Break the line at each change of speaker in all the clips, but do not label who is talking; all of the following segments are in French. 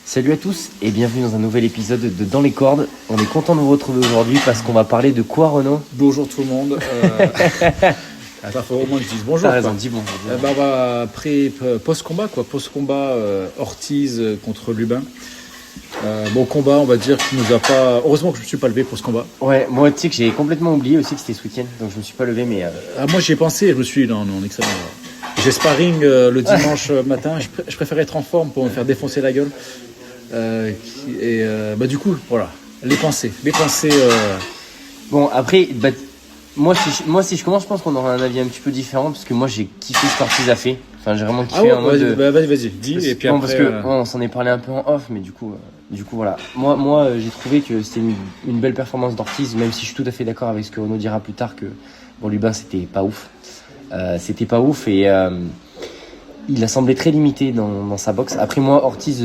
Salut à tous et bienvenue dans un nouvel épisode de Dans les cordes. On est content de vous retrouver aujourd'hui parce qu'on va parler de quoi, Renaud ?
Bonjour tout le monde. Attends, faut au moins que je dise bonjour.
T'as raison, dis bonjour.
On va post-combat, post-combat Ortiz contre Lubin. Bon combat, on va dire qu'il nous a pas. Heureusement que je me suis pas levé pour ce combat.
Ouais, moi tu sais que j'ai complètement oublié aussi que c'était ce week-end, donc je me suis pas levé, mais.
Moi j'y ai pensé, et je me suis dit non, excellent. J'ai sparring le dimanche matin. Je préfère être en forme pour me faire défoncer la gueule. Du coup, voilà, les pensées.
Bon, après, moi si je commence, je pense qu'on aura un avis un petit peu différent parce que moi j'ai kiffé ce qu'Ortiz a fait. Enfin, j'ai vraiment kiffé en mode.
Vas-y, dis. Et puis
non,
après,
parce que on s'en est parlé un peu en off, mais du coup voilà. Moi j'ai trouvé que c'était une belle performance d'Ortiz, même si je suis tout à fait d'accord avec ce que Renaud dira plus tard que bon, Lubin c'était pas ouf. Et il a semblé très limité dans sa boxe. Après moi, Ortiz,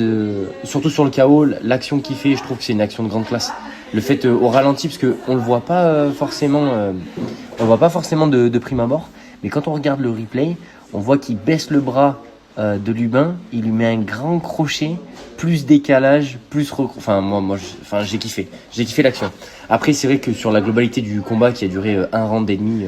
surtout sur le KO, l'action qu'il fait, je trouve que c'est une action de grande classe. Le fait au ralenti, parce qu'on le voit pas forcément, de prime abord, mais quand on regarde le replay, on voit qu'il baisse le bras de Lubin, il lui met un grand crochet, plus décalage, j'ai kiffé l'action. Après c'est vrai que sur la globalité du combat qui a duré un round et demi.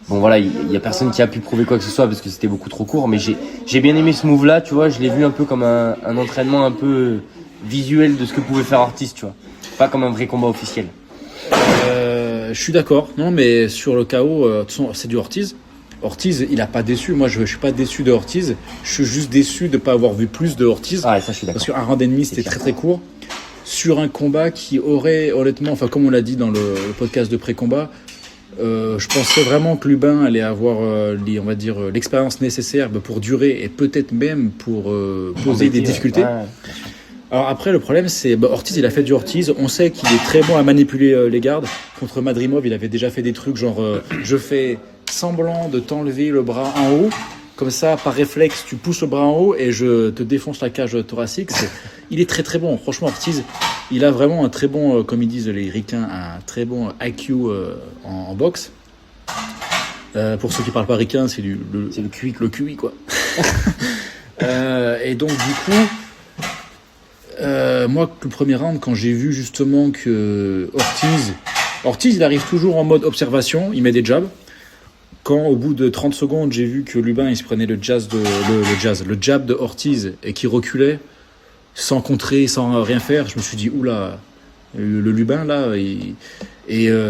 Bon voilà, il y a personne qui a pu prouver quoi que ce soit parce que c'était beaucoup trop court, mais j'ai bien aimé ce move là, tu vois, je l'ai vu un peu comme un entraînement un peu visuel de ce que pouvait faire Ortiz, tu vois. Pas comme un vrai combat officiel.
Je suis d'accord, non mais sur le KO, de toute façon, c'est du Ortiz. Ortiz, il a pas déçu. Moi, je suis pas déçu de Ortiz. Je suis juste déçu de pas avoir vu plus de Ortiz.
Ah, ça, je suis d'accord.
Parce qu'un round et demi, c'était très court. Sur un combat qui aurait, honnêtement, enfin comme on l'a dit dans le podcast de pré-combat, je pensais vraiment que Lubin allait avoir, on va dire, l'expérience nécessaire pour durer et peut-être même pour poser des difficultés. Ouais. Alors après, le problème, c'est Ortiz, il a fait du Ortiz. On sait qu'il est très bon à manipuler les gardes. Contre Madrimov, il avait déjà fait des trucs genre je fais semblant de t'enlever le bras en haut. Comme ça, par réflexe, tu pousses le bras en haut et je te défonce la cage thoracique. Il est très très bon. Franchement, Ortiz, il a vraiment un très bon, comme ils disent les ricains, un très bon IQ en boxe. Pour ceux qui parlent pas ricain, c'est le QI quoi. Et donc du coup, moi, le premier round, quand j'ai vu justement que Ortiz, il arrive toujours en mode observation, il met des jabs. Quand au bout de 30 secondes, j'ai vu que Lubin il se prenait le jab de Ortiz et qu'il reculait sans contrer, sans rien faire, je me suis dit oula, le Lubin là,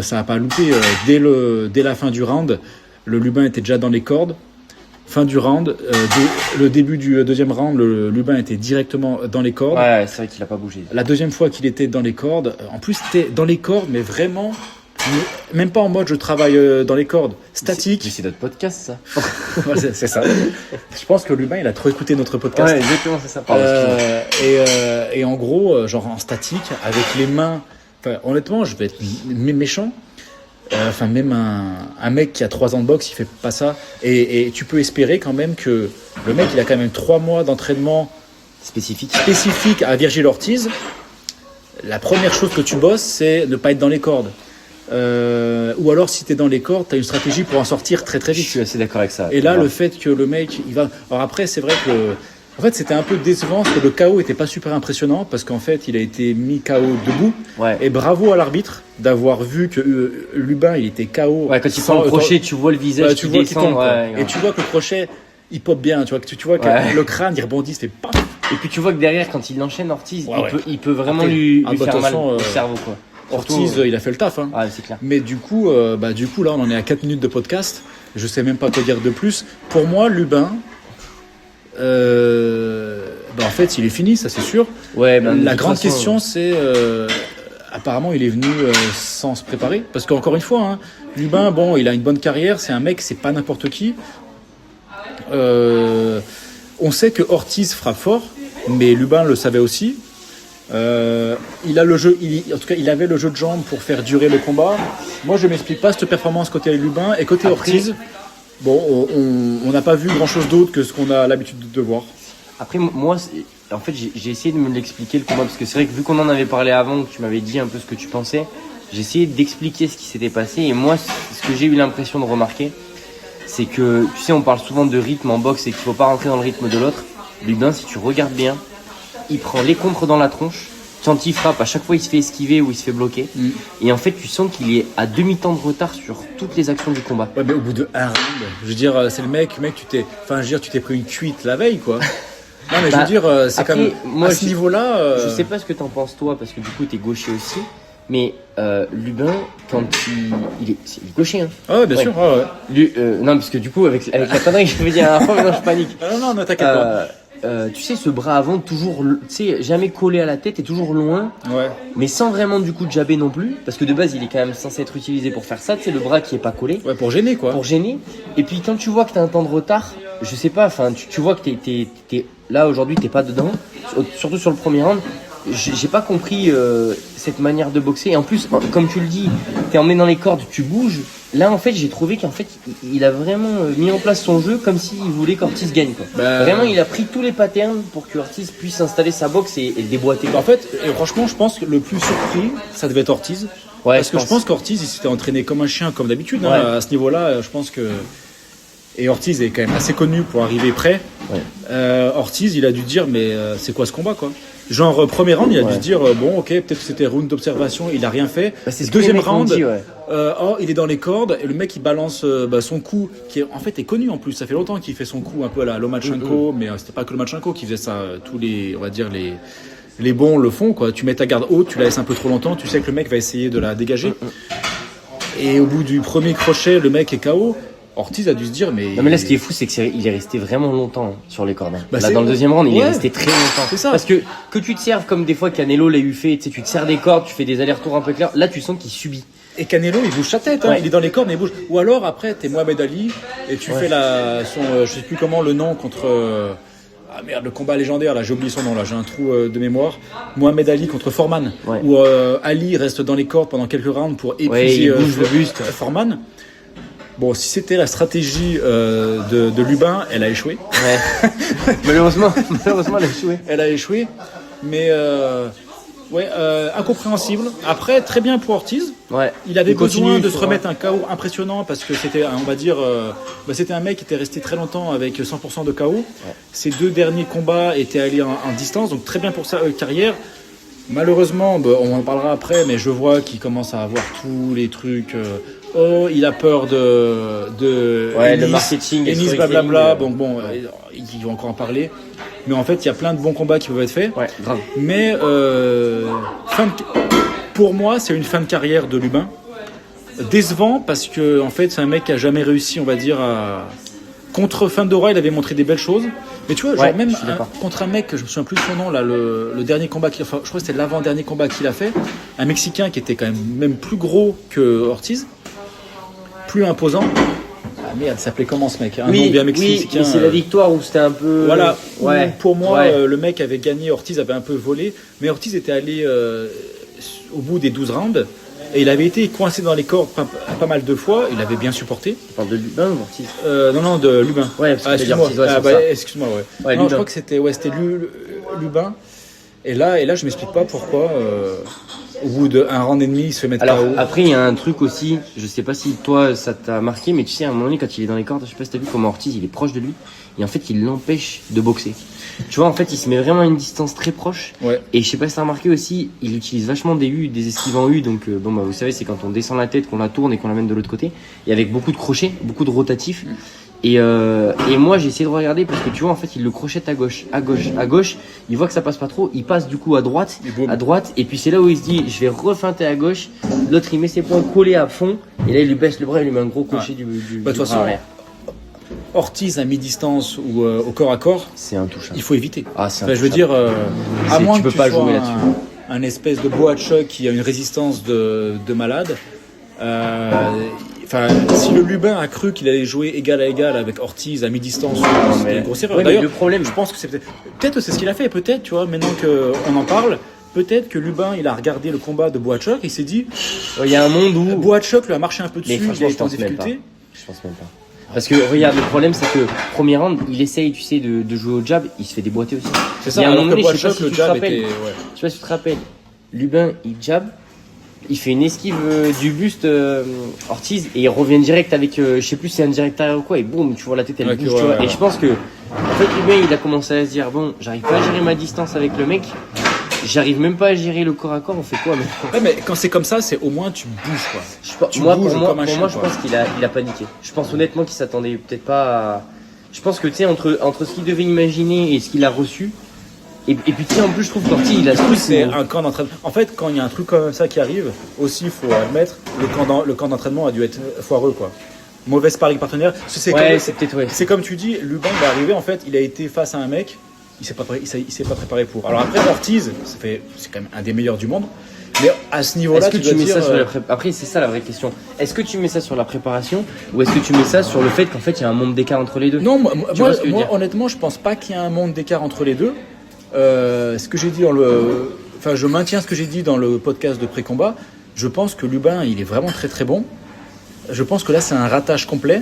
ça a pas loupé. Dès la fin du round, le Lubin était déjà dans les cordes. Fin du round, le début du deuxième round, le Lubin était directement dans les cordes.
Ouais, c'est vrai qu'il a pas bougé.
La deuxième fois qu'il était dans les cordes, en plus c'était dans les cordes, mais vraiment, même pas en mode je travaille dans les cordes, statique.
C'est notre podcast ça.
Ouais, c'est ça. Je pense que Lubin il a trop écouté notre podcast.
Ouais, exactement, c'est ça.
Et en gros, genre en statique, avec les mains. Enfin, honnêtement, je vais être méchant. Même un mec qui a 3 ans de boxe, il fait pas ça. Et tu peux espérer quand même que le mec, il a quand même 3 mois d'entraînement spécifique à Virgil Ortiz. La première chose que tu bosses, c'est ne pas être dans les cordes. Ou alors, si tu es dans les cordes, tu as une stratégie pour en sortir très très vite.
Je suis assez d'accord avec ça.
Et là, le fait que le mec, il va. Alors après, c'est vrai que. En fait, c'était un peu décevant parce que le KO était pas super impressionnant parce qu'en fait, il a été mis KO debout.
Ouais.
Et bravo à l'arbitre d'avoir vu que Lubin, il était KO.
Ouais, quand il prend le crochet, tu vois le visage qui descend.
Et tu vois que le crochet, il pop bien. Tu vois que le crâne, il rebondit, ça fait paf.
Et puis tu vois que derrière, quand il enchaîne Ortiz, il peut vraiment lui faire mal au cerveau, quoi.
Ortiz, il a fait le taf. Hein.
Ah, c'est clair.
Mais du coup, là, on en est à 4 minutes de podcast. Je sais même pas quoi dire de plus. Pour moi, Lubin. En fait, il est fini, ça c'est sûr.
Ouais,
la grande question, c'est apparemment, il est venu sans se préparer, parce qu'encore une fois, Lubin, il a une bonne carrière, c'est un mec, c'est pas n'importe qui. On sait que Ortiz frappe fort, mais Lubin le savait aussi. Il a le jeu, en tout cas, il avait le jeu de jambes pour faire durer le combat. Moi, je m'explique pas cette performance côté Lubin et côté Ortiz. Bon, on n'a pas vu grand-chose d'autre que ce qu'on a l'habitude de voir.
Après, moi, en fait, j'ai essayé de me l'expliquer, le combat, parce que c'est vrai que vu qu'on en avait parlé avant, que tu m'avais dit un peu ce que tu pensais, j'ai essayé d'expliquer ce qui s'était passé. Et moi, ce que j'ai eu l'impression de remarquer, c'est que, tu sais, on parle souvent de rythme en boxe et qu'il faut pas rentrer dans le rythme de l'autre. Lubin, si tu regardes bien, il prend les contres dans la tronche. Quand il frappe, à chaque fois, il se fait esquiver ou il se fait bloquer. Et en fait, tu sens qu'il est à demi-temps de retard sur toutes les actions du combat.
Ouais, mais au bout de un round, je veux dire, c'est le mec, tu t'es pris une cuite la veille, quoi. Non, mais je veux dire, c'est
après,
comme
moi,
à ce niveau-là.
Je sais pas ce que t'en penses toi, parce que du coup, t'es gaucher aussi. Mais Lubin, quand il est gaucher, hein.
Ah ouais, bien sûr. Ouais.
Non, parce que du coup, avec la connerie que je me dis à la fois, maintenant je panique.
Non, t'inquiète pas.
Tu sais, ce bras avant, toujours, tu sais, jamais collé à la tête et toujours loin.
Ouais.
Mais sans vraiment du coup jabber non plus. Parce que de base, il est quand même censé être utilisé pour faire ça. Tu sais, le bras qui est pas collé.
Ouais, pour gêner, quoi.
Pour gêner. Et puis quand tu vois que t'as un temps de retard, je sais pas, enfin, tu vois que t'es là aujourd'hui, t'es pas dedans. Surtout sur le premier round. J'ai pas compris cette manière de boxer. Et en plus, comme tu le dis, t'es emmené dans les cordes, tu bouges. Là, en fait, j'ai trouvé qu'en fait, il a vraiment mis en place son jeu comme s'il voulait qu'Ortiz gagne, quoi. Vraiment, il a pris tous les patterns pour que Ortiz puisse installer sa boxe et le déboîter.
En fait, et franchement, je pense que le plus surpris, ça devait être Ortiz.
Ouais,
parce que je pense qu'Ortiz, il s'était entraîné comme un chien, comme d'habitude.
Ouais.
Hein, à ce niveau-là, je pense que. Et Ortiz est quand même assez connu pour arriver prêt.
Ouais.
Ortiz, il a dû dire, mais c'est quoi ce combat, quoi? Genre, premier round, il a dû se dire, bon, ok, peut-être que c'était round d'observation, il a rien fait.
C'est
Deuxième round,
dit, ouais.
il est dans les cordes, et le mec, il balance son coup, qui en fait est connu en plus. Ça fait longtemps qu'il fait son coup un peu à la Lomachenko, mais c'était pas que Lomachenko qui faisait ça. Tous les, on va dire, les bons le font, quoi. Tu mets ta garde haute, tu la laisses un peu trop longtemps, tu sais que le mec va essayer de la dégager. Et au bout du premier crochet, le mec est KO. Ortiz a dû se dire, mais.
Non, mais là, ce qui est fou, c'est qu'il est resté vraiment longtemps sur les cordes.
Bah,
là, dans le deuxième round, il est resté très longtemps.
C'est ça.
Parce que tu te serves comme des fois Canelo l'a eu fait, tu sais, tu te sers des cordes, tu fais des allers-retours un peu clairs. Là, tu sens qu'il subit.
Et Canelo, il bouge sa tête, hein.
Ouais.
Il est dans les cordes, mais il bouge. Ou alors, après, t'es Mohamed Ali, et tu fais je sais plus comment le nom contre. Ah merde, le combat légendaire, là, j'ai oublié son nom, là, j'ai un trou de mémoire. Mohamed Ali contre Foreman.
Ouais.
Où Ali reste dans les cordes pendant quelques rounds pour épuiser
il bouge le buste.
Foreman. Bon, si c'était la stratégie de Lubin, elle a échoué.
Ouais. malheureusement, elle a échoué.
Elle a échoué, mais incompréhensible. Après, très bien pour Ortiz.
Ouais.
Il avait besoin de se
ouais.
remettre un KO impressionnant parce que c'était, on va dire, c'était un mec qui était resté très longtemps avec 100% de KO. Ouais. Ses deux derniers combats étaient allés en distance, donc très bien pour sa carrière. Malheureusement, on en parlera après, mais je vois qu'il commence à avoir tous les trucs. Il a peur de
Ennis, le marketing,
Ennis, blablabla. Ils vont encore en parler. Mais en fait, il y a plein de bons combats qui peuvent être faits.
Ouais, grave.
Mais pour moi, c'est une fin de carrière de Lubin. Décevant parce que en fait, c'est un mec qui a jamais réussi, on va dire, à. Contre Fundora, il avait montré des belles choses. Mais tu vois, genre même contre un mec, je me souviens plus de son nom, là, le dernier combat qu'il a fait, je crois que c'était l'avant-dernier combat qu'il a fait, un Mexicain qui était quand même plus gros que Ortiz, plus imposant. Ah merde, ça s'appelait comment ce mec? Un nom bien mexicain.
Oui, c'est la victoire où c'était un peu.
Voilà,
ouais.
Pour moi, le mec avait gagné, Ortiz avait un peu volé, mais Ortiz était allé au bout des 12 rounds. Et il avait été coincé dans les cordes pas mal de fois. Il avait bien supporté.
Tu parles de Lubin ou Ortiz?
Non, de Lubin.
Ouais, parce que
excuse-moi. Excuse-moi, ouais. Non, je crois que c'était Lubin. Et là, je m'explique pas pourquoi, au bout d'un round et demi, il se fait mettre KO.
Alors, après, il y a un truc aussi, je sais pas si toi, ça t'a marqué, mais tu sais, à un moment donné, quand il est dans les cordes, je sais pas si t'as vu comment Ortiz, il est proche de lui. Et en fait, il l'empêche de boxer. Tu vois, en fait, il se met vraiment à une distance très proche.
Ouais.
Et je sais pas si t'as remarqué aussi, il utilise vachement des U, des esquives en U. Donc, vous savez, c'est quand on descend la tête, qu'on la tourne et qu'on la mène de l'autre côté. Et avec beaucoup de crochets, beaucoup de rotatifs. Et moi, j'ai essayé de regarder parce que tu vois, en fait, il le crochette à gauche. Il voit que ça passe pas trop. Il passe du coup à droite. Et puis c'est là où il se dit, je vais refeinter à gauche. L'autre, il met ses poings collés à fond. Et là, il lui baisse le bras, il lui met un gros crochet du bras arrière.
Ortiz à mi-distance ou au corps à corps,
c'est intouchable.
Il faut éviter.
Ah, c'est
je veux dire, à moins que tu
pas
sois
jouer là-dessus.
Un espèce de boa de choc qui a une résistance de malade. Si le Lubin a cru qu'il allait jouer égal à égal avec Ortiz à mi-distance, c'était une grosse erreur. D'ailleurs,
le problème,
je pense que c'est peut-être c'est ce qu'il a fait, peut-être, tu vois, maintenant qu'on en parle. Peut-être que Lubin, il a regardé le combat de Boachok et il s'est dit,
il y a un monde où
Boachok lui a marché un peu dessus, il a été en difficulté.
Je pense même pas. Parce que regarde, le problème c'est que premier round, il essaye, tu sais, de jouer au jab, il se fait déboîter aussi.
C'est ça. Alors que Boachok, le jab était.
Je sais pas si tu te rappelles. Lubin, il jab. il fait une esquive du buste Ortiz et il revient direct avec, je sais plus si c'est un direct arrière ou quoi, et boum, tu vois la tête elle bouge, tu vois. Et je pense que, en fait, Lubin il a commencé à se dire, bon, j'arrive pas à gérer ma distance avec le mec, j'arrive même pas à gérer le corps à corps, on fait quoi, mec?
Ouais, mais quand c'est comme ça, c'est au moins tu bouges quoi.
Pour moi, je pense qu'il a paniqué. Je pense honnêtement qu'il s'attendait peut-être pas à... Je pense que tu sais, entre ce qu'il devait imaginer et ce qu'il a reçu, et puis tu sais, en plus, je trouve qu'Ortiz, il a ce truc.
C'est un camp d'entraînement. En fait, quand il y a un truc comme ça qui arrive, aussi, il faut admettre, le camp d'entraînement a dû être foireux, quoi. Mauvais sparring partenaire. C'est comme tu dis, Lubin va arriver, en fait, il a été face à un mec, il s'est pas préparé pour. Alors après, Ortiz, c'est quand même un des meilleurs du monde. Mais à ce niveau-là,
est-ce que tu mets ça sur la Après, c'est ça la vraie question. Est-ce que tu mets ça sur la préparation ou est-ce que tu mets ça sur le fait qu'en fait, il y a un monde d'écart entre les deux?
Non, moi honnêtement, je pense pas qu'il y a un monde d'écart entre les deux. Ce que j'ai dit je maintiens ce que j'ai dit dans le podcast de pré-combat. Je pense que Lubin, il est vraiment très très bon. Je pense que là, c'est un ratage complet.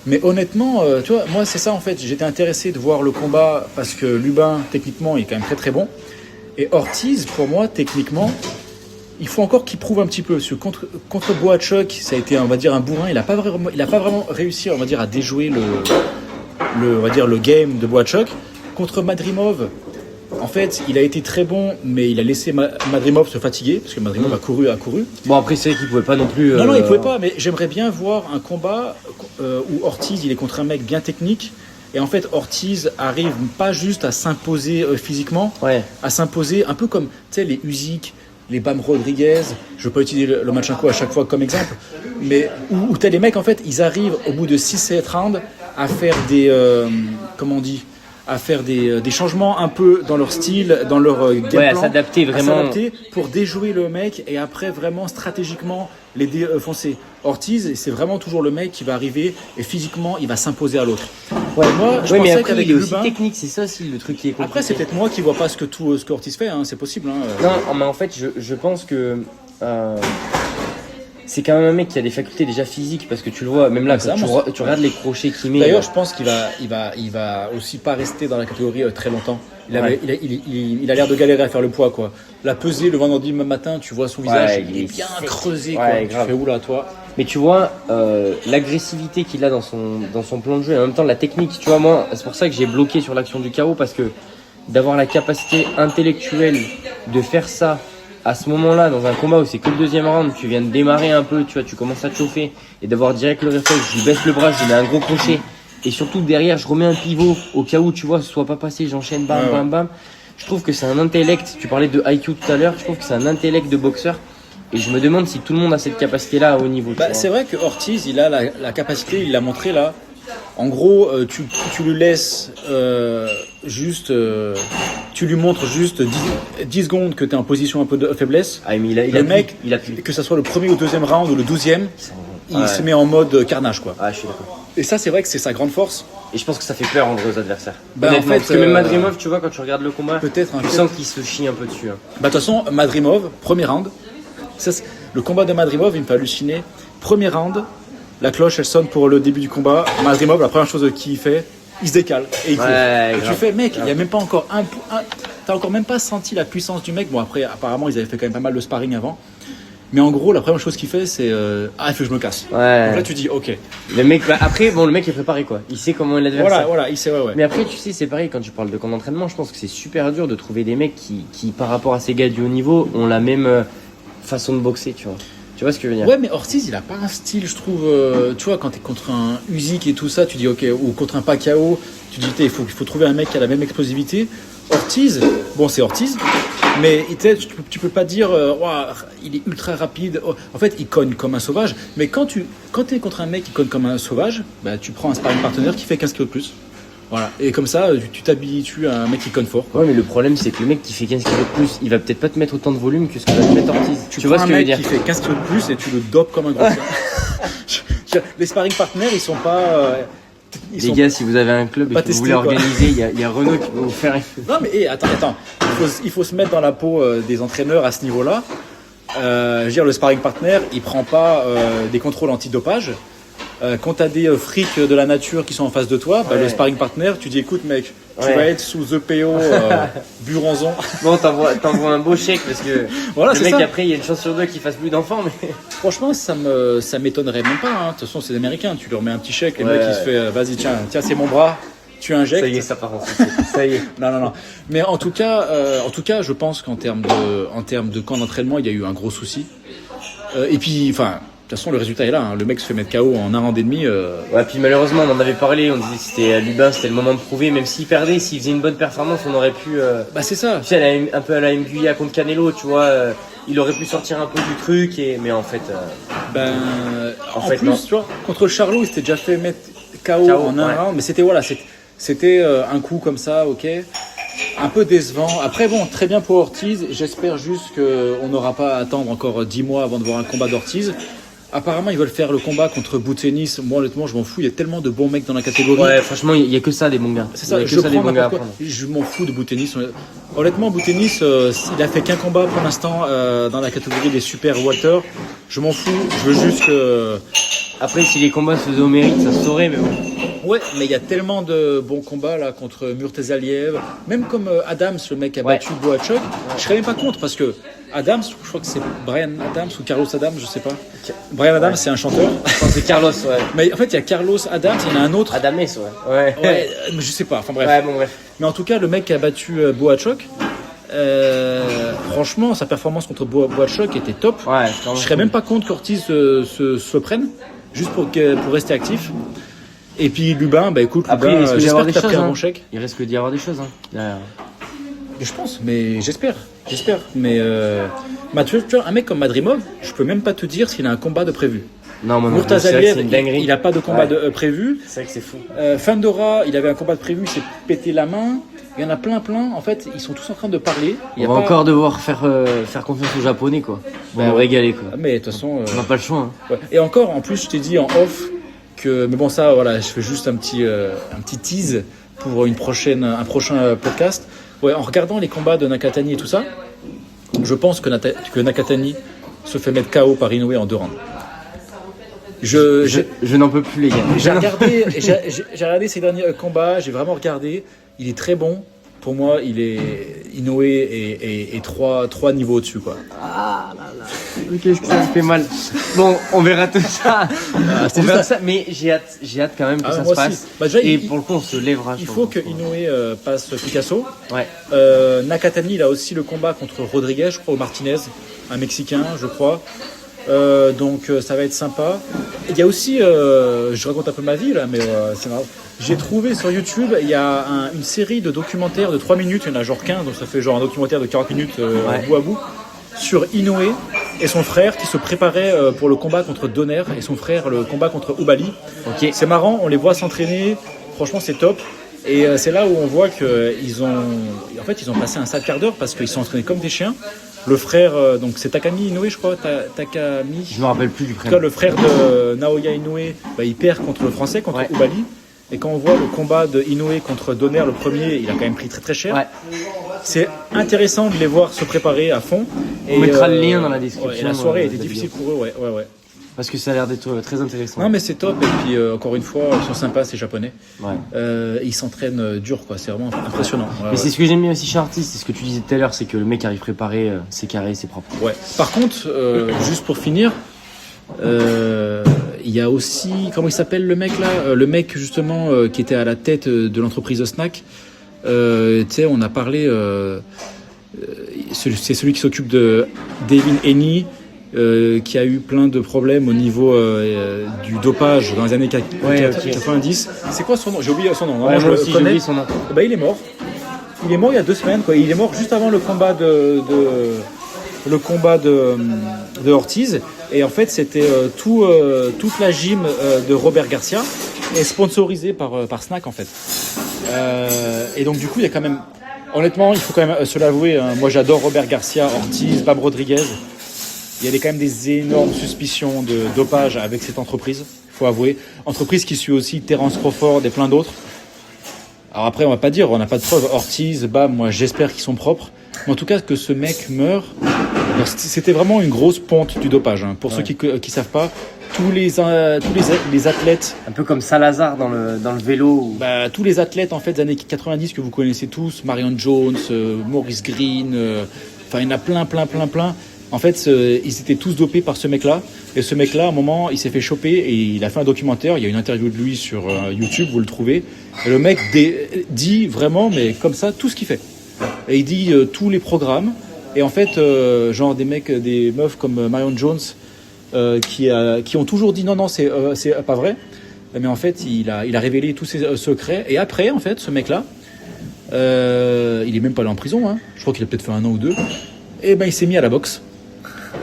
Mais honnêtement, tu vois, moi, c'est ça en fait. J'étais intéressé de voir le combat parce que Lubin, techniquement, il est quand même très très bon. Et Ortiz, pour moi, techniquement, il faut encore qu'il prouve un petit peu. Parce que contre Boachuk, ça a été, on va dire, un bourrin. Il a pas vraiment réussi, on va dire, à déjouer le game de Boachuk. Contre Madrimov, en fait, il a été très bon, mais il a laissé Madrimov se fatiguer, parce que Madrimov a couru.
Bon, après, c'est vrai qu'il pouvait pas non plus...
Non, il pouvait pas, mais j'aimerais bien voir un combat où Ortiz, il est contre un mec bien technique, et en fait, Ortiz arrive pas juste à s'imposer physiquement, à s'imposer un peu comme, tu sais, les Usyk, les Bam Rodriguez, je veux pas utiliser le Lomachenko à chaque fois comme exemple, mais où t'as les mecs, en fait, ils arrivent au bout de 6-7 rounds à faire des... à faire des changements un peu dans leur style, dans leur game plan.
À s'adapter vraiment.
Pour déjouer le mec et après vraiment stratégiquement les défoncer. Ortiz, c'est vraiment toujours le mec qui va arriver et physiquement il va s'imposer à l'autre.
Moi, je pensais qu'avec Lubin, il est aussi technique, c'est ça aussi le truc qui est compliqué.
Après, c'est peut-être moi qui vois pas ce que Ortiz fait, hein, c'est possible. Hein.
Non, mais en fait, je pense que... c'est quand même un mec qui a des facultés déjà physiques parce que tu le vois même là quand tu regardes les crochets qu'il met.
D'ailleurs, je pense qu'il va aussi pas rester dans la catégorie très longtemps. Il a l'air de galérer à faire le poids quoi. La pesée le vendredi matin, tu vois son visage, il est bien creusé quoi. Tu fais où là toi?
Mais tu vois l'agressivité qu'il a dans son plan de jeu et en même temps la technique. Tu vois moi, c'est pour ça que j'ai bloqué sur l'action du KO parce que d'avoir la capacité intellectuelle de faire ça à ce moment-là, dans un combat où c'est que le deuxième round, tu viens de démarrer un peu, tu vois, tu commences à te chauffer et d'avoir direct le réflexe, je lui baisse le bras, je lui mets un gros crochet et surtout derrière, je remets un pivot au cas où, tu vois, ce soit pas passé, j'enchaîne, bam. Je trouve que c'est un intellect, tu parlais de IQ tout à l'heure, je trouve que c'est un intellect de boxeur et je me demande si tout le monde a cette capacité-là à haut niveau.
C'est vrai que Ortiz, il a la capacité, il l'a montré là. En gros, tu lui laisses tu lui montres juste 10 secondes que tu es en position un peu de faiblesse.
Mais
le mec, que ça soit le premier ou deuxième round ou le 12e, il se met en mode carnage quoi.
Je suis d'accord.
Et ça, c'est vrai que c'est sa grande force.
Et je pense que ça fait peur en gros aux adversaires.
En fait,
parce que même Madrimov, tu vois, quand tu regardes le combat,
tu
sens qu'il se chie un peu dessus. Hein.
De toute façon, Madrimov, premier round. Le combat de Madrimov, il me fait halluciner. Premier round. La cloche, elle sonne pour le début du combat. Madrimov, la première chose qu'il fait, il se décale et il court. Et tu fais, mec, il y a même pas encore t'as encore même pas senti la puissance du mec. Bon, après, apparemment, ils avaient fait quand même pas mal de sparring avant. Mais en gros, la première chose qu'il fait, c'est il faut que je me casse. Donc là, tu dis, ok.
Le mec, après, le mec est préparé quoi. Il sait comment est l'adversaire.
Voilà, il sait, ouais.
Mais après, tu sais, c'est pareil quand tu parles de camp d'entraînement. Je pense que c'est super dur de trouver des mecs qui, par rapport à ces gars du haut niveau, ont la même façon de boxer, tu vois. Tu vois ce que je veux dire?
Ouais, mais Ortiz, il a pas un style, je trouve. Tu vois, quand t'es contre un Usyk et tout ça, tu dis ok, ou contre un Pacquiao, tu dis il faut trouver un mec qui a la même explosivité. Ortiz, bon, c'est Ortiz, mais tu peux pas dire il est ultra rapide. En fait, il cogne comme un sauvage. Mais quand t'es contre un mec qui cogne comme un sauvage, bah, tu prends un sparring partenaire qui fait 15 kg de plus. Voilà. Et comme ça, tu t'habitues à un mec qui conne fort.
Ouais, mais le problème, c'est que le mec qui fait 15 kg de plus, il va peut-être pas te mettre autant de volume que ce que va te mettre Ortiz.
Tu vois ce que je veux dire? Un mec qui fait 15 kg de plus et tu le dopes comme un gros chien. Les sparring partners, ils sont pas...
Les gars, si vous avez un club et que vous voulez organiser, il y a Renaud qui peut vous faire...
Non, mais attends. Il faut se mettre dans la peau des entraîneurs à ce niveau-là. Je veux dire, le sparring partner, il prend pas des contrôles antidopage. Quand t'as des frics de la nature qui sont en face de toi, le sparring partner, tu dis écoute mec, tu vas être sous EPO Buranzon.
Bon, t'envoies un beau chèque parce que
Voilà,
le
c'est
mec
ça.
après il y a une chance sur deux qu'il fasse plus d'enfants. Mais...
Franchement, ça m'étonnerait même pas. Hein. De toute façon, c'est les Américains. Tu leur mets un petit chèque, le
Ouais.
mec il se fait vas-y, tiens, c'est mon bras, tu injectes.
Ça y est, ça part en ça y est.
Non. Mais en tout cas, je pense qu'en termes de camp d'entraînement, il y a eu un gros souci. Et puis, enfin, de toute façon, le résultat est là. Hein. Le mec se fait mettre KO en un round et demi.
Ouais, puis malheureusement, on en avait parlé, on disait que c'était à Lubin, c'était le moment de prouver, même s'il perdait, s'il faisait une bonne performance, on aurait pu.
Bah, c'est ça.
Tu sais, un peu à la Mguia contre Canelo, tu vois, il aurait pu sortir un peu du truc, mais en fait.
En
fait,
plus,
non.
tu vois, contre Charlot, il s'était déjà fait mettre KO en un
ouais.
round, mais c'était un coup comme ça, ok. Un peu décevant. Après, bon, très bien pour Ortiz. J'espère juste qu'on n'aura pas à attendre encore 10 mois avant de voir un combat d'Ortiz. Apparemment, ils veulent faire le combat contre Boutenis. Moi, honnêtement, je m'en fous. Il y a tellement de bons mecs dans la catégorie.
Ouais, franchement, il y a que ça des bons gars.
C'est ça,
Il y a
je
que ça des
prends
bons gars à
n'importe quoi.
prendre.
Je m'en fous de Boutenis. Honnêtement, Boutenis, il a fait qu'un combat pour l'instant dans la catégorie des super welter. Je m'en fous. Je veux juste que.
Après, si les combats se faisaient au mérite, ça se saurait, mais bon.
Ouais, mais il y a tellement de bons combats là contre Murtazaliev, même comme Adams, le mec qui a
Ouais.
battu Boachuk. Je serais même pas contre parce que Adams, je crois que c'est Brian Adams ou Carlos Adams, je sais pas. Brian Adams, c'est un chanteur.
Je pense que c'est Carlos, ouais.
Mais en fait, il y a Carlos Adams, il y en a un autre.
Adames, ouais.
Ouais, mais je sais pas. Enfin bref.
Ouais, bon, bref.
Mais en tout cas, le mec qui a battu Boachuk, franchement, sa performance contre Boachuk était top.
Ouais,
Je serais même pas contre qu'Ortiz se prenne, juste pour rester actif. Et puis Lubin, bah écoute,
Après, il
Lubin,
risque d'y
j'espère
avoir
que
des
t'as
choses.
pris un
Hein.
bon chèque.
Il risque d'y avoir des choses, hein. Derrière.
Je pense, mais j'espère. Mais tu vois, un mec comme Madrimov, je peux même pas te dire s'il a un combat de prévu.
Non, moi non plus, c'est vrai que c'est
Murtazaliev,
une dinguerie.
il a pas de combat
Ouais.
de prévu.
C'est vrai que c'est fou.
Fandora, il avait un combat de prévu, il s'est pété la main. Il y en a plein. En fait, ils sont tous en train de parler. Il y
On
a
va
pas-
encore devoir faire confiance aux Japonais, quoi. Pour
Ben
nous
ouais.
régaler, quoi.
Ah, mais de toute façon.
On n'a pas le choix, hein.
Ouais. Et encore, en plus, je t'ai dit en off que. Mais bon, ça, voilà, je fais juste un petit tease pour un prochain podcast. Ouais, en regardant les combats de Nakatani et tout ça, je pense que Nakatani se fait mettre KO par Inoue en 2 rounds.
Je n'en peux plus, les gars.
J'ai regardé ses derniers combats, j'ai vraiment regardé. Il est très bon. Pour moi, Inoue est 3 niveaux au-dessus, quoi.
Ok, est-ce que ça me fait mal. Bon, on verra tout ça.
c'est
On verra
juste
ça. Mais j'ai hâte quand même que ça
moi
se
aussi.
passe.
Bah, déjà,
Et pour le coup, on se lèvera.
il
je
faut
pense.
que Inoue passe Picasso.
Ouais.
Nakatani, il a aussi le combat contre Rodriguez, je crois, au Martinez, un Mexicain, je crois. Donc ça va être sympa. Il y a aussi, je raconte un peu ma vie là, mais c'est marrant. J'ai trouvé sur YouTube, il y a une série de documentaires de 3 minutes, il y en a genre 15, donc ça fait genre un documentaire de 40 minutes bout à bout, sur Inoue et son frère qui se préparaient pour le combat contre Donner et son frère le combat contre Ubali.
Ok.
C'est marrant, on les voit s'entraîner, franchement c'est top. Et c'est là où on voit qu'ils ont passé un sale quart d'heure parce qu'ils sont entraînés comme des chiens. Le frère, donc c'est Takami Inoue, je crois, Takami.
Je me rappelle plus du
En tout cas,
prénom.
le frère de Naoya Inoue, il perd contre le français, contre
Ouais.
Ubali. Et quand on voit le combat de Inoue contre Donner, le premier, il a quand même pris très très cher.
Ouais.
C'est intéressant de les voir se préparer à fond.
On mettra le lien dans la description,
Et la soirée
de
était
la
difficile
vidéo.
pour eux, ouais.
Parce que ça a l'air d'être très intéressant.
Non mais c'est top, et puis encore une fois, ils sont sympas, ces japonais.
Ouais.
Ils s'entraînent dur, quoi, c'est vraiment impressionnant. Ouais,
Mais c'est ce que j'aime bien aussi chez Artis, c'est ce que tu disais tout à l'heure, c'est que le mec arrive préparé, c'est carré, c'est propre.
Ouais. Par contre, juste pour finir, il y a aussi, comment il s'appelle le mec là, le mec justement qui était à la tête de l'entreprise de snack. Tu sais, on a parlé, c'est celui qui s'occupe de Devin Haney, qui a eu plein de problèmes au niveau du dopage dans les années 90. C'est quoi son nom? J'ai oublié son nom.
Ouais,
Moi,
moi
le
aussi, j'ai
connais.
oublié son nom.
Bah, il est mort. Il est mort il y a 2 semaines, quoi. Il est mort juste avant le combat de Ortiz. Et en fait, c'était toute la gym de Robert Garcia est sponsorisée par Snack, en fait. Et donc, du coup, il y a quand même... Honnêtement, il faut quand même se l'avouer. Hein, moi, j'adore Robert Garcia, Ortiz, Bab Rodriguez. Il y a quand même des énormes suspicions de dopage avec cette entreprise, il faut avouer. Entreprise qui suit aussi Terence Crawford et plein d'autres. Alors après, on va pas dire, on n'a pas de preuves. Ortiz, Bam, moi j'espère qu'ils sont propres. Mais en tout cas, que ce mec meure, alors, c'était vraiment une grosse ponte du dopage. Hein. Pour ceux qui savent pas, les athlètes,
Un peu comme Salazar dans le vélo.
tous les athlètes en fait des années 90 que vous connaissez tous, Marion Jones, Maurice Green, enfin il y en a plein. En fait, ils étaient tous dopés par ce mec-là. Et ce mec-là, à un moment, il s'est fait choper et il a fait un documentaire. Il y a une interview de lui sur YouTube, vous le trouvez. Et le mec dit vraiment, mais comme ça, tout ce qu'il fait. Et il dit tous les programmes. Et en fait, genre des meufs comme Marion Jones, qui ont toujours dit non, c'est pas vrai. Mais en fait, il a révélé tous ses secrets. Et après, en fait, ce mec-là, il est même pas allé en prison. Hein. Je crois qu'il a peut-être fait 1 an ou 2. Et ben, il s'est mis à la boxe.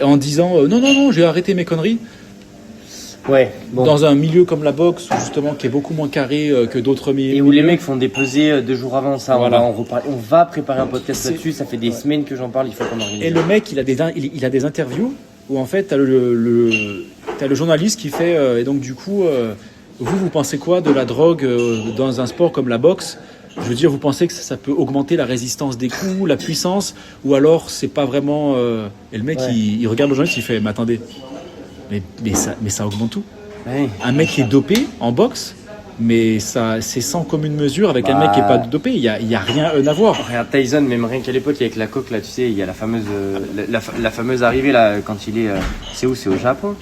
En disant non, j'ai arrêté mes conneries.
Ouais, bon.
Dans un milieu comme la boxe, justement, qui est beaucoup moins carré que d'autres milieux.
Et où les mecs font des pesées 2 jours avant ça.
Voilà.
On va préparer un podcast là-dessus. Ça fait des semaines que j'en parle. Il faut qu'on organise.
Et le mec, il a des interviews où en fait, t'as le journaliste qui fait. Et donc, du coup, vous pensez quoi de la drogue dans un sport comme la boxe ? Je veux dire, vous pensez que ça peut augmenter la résistance des coups, la puissance, ou alors c'est pas vraiment. Et le mec,
Ouais.
il regarde le journaliste, il fait, mais attendez, mais ça augmente tout.
Ouais.
Un mec qui est dopé en boxe, mais ça, c'est sans commune mesure avec un mec qui est pas dopé. Il y a rien à voir.
Regarde Tyson, même rien qu'à l'époque avec la coque là, tu sais, il y a la fameuse la fameuse arrivée là quand il est. C'est où ? C'est au Japon.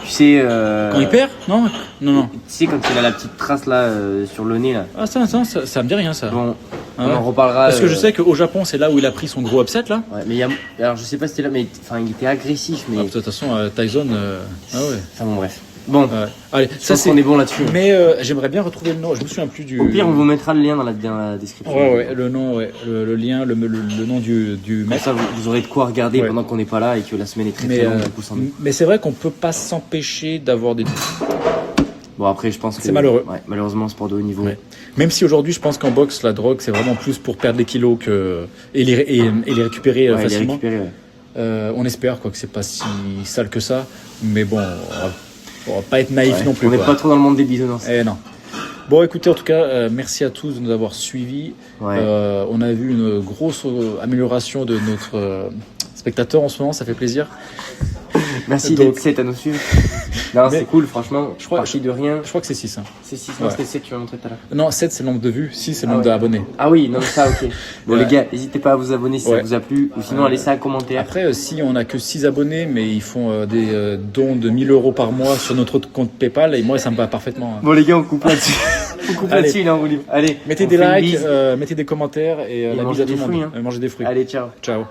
Tu sais.
Quand il perd, non.
Tu sais quand il a la petite trace là sur le nez là.
Ah ça me dit rien ça.
Bon,
Ah
on
ouais.
en reparlera.
Parce que je sais qu'au Japon, c'est là où il a pris son gros upset là.
Ouais, mais alors je sais pas si c'était là, mais enfin il était agressif, mais.
Ah, de toute façon, Tyson. Ah ouais.
Enfin bon bref. Bon,
Allez,
je pense qu'on est bon là-dessus.
Mais j'aimerais bien retrouver le nom. Je me souviens plus du.
Au pire, on vous mettra le lien dans la description.
Ouais, le nom, le lien, le nom du
Comme
mec.
ça, vous aurez de quoi regarder
Ouais.
pendant qu'on n'est pas là et que la semaine est très
Mais,
très longue. Du coup,
mais c'est vrai qu'on peut pas s'empêcher d'avoir des.
Bon après, je pense que
C'est malheureux.
Ouais, malheureusement, sport de haut niveau.
Ouais. Même si aujourd'hui, je pense qu'en boxe, la drogue, c'est vraiment plus pour perdre des kilos et les récupérer
Ouais, les
facilement.
récupérer, ouais.
On espère quoi que c'est pas si sale que ça, mais bon, on va pas être naïf
Ouais.
non plus.
On n'est
quoi.
pas trop dans le monde des bisounours.
Eh non. Bon, écoutez, en tout cas, merci à tous de nous avoir suivis.
Ouais.
On a vu une grosse amélioration de notre spectateur en ce moment, ça fait plaisir.
Merci
Donc-
d'être 7 à nous suivre. Non,
Mais-
c'est cool, franchement.
Je crois-
Parti de rien.
Je crois que c'est 6. Hein.
C'est 6,
Ouais.
c'était 7 que tu m'as montré tout à l'heure.
Non, 7 c'est le nombre de vues, 6 c'est le
Ah
nombre
ouais.
d'abonnés.
Ah oui, non, mais ça, ok. Bon,
Ouais.
les gars, n'hésitez pas à vous abonner si
Ouais.
ça vous a plu. Ou sinon, laissez un commentaire.
Après, si on a que 6 abonnés, mais ils font des dons de 1000 € par mois sur notre compte PayPal, et moi ça me va parfaitement. Hein.
Bon, les gars, on coupe là-dessus. On coupe
Allez.
là-dessus, il est en roue libre. Allez,
Mettez
on
des
fait une
likes,
bise.
mettez des commentaires et la
mangez
bise à
des
tout le monde.
fruits, hein.
Mangez des fruits.
Allez, ciao.
Ciao.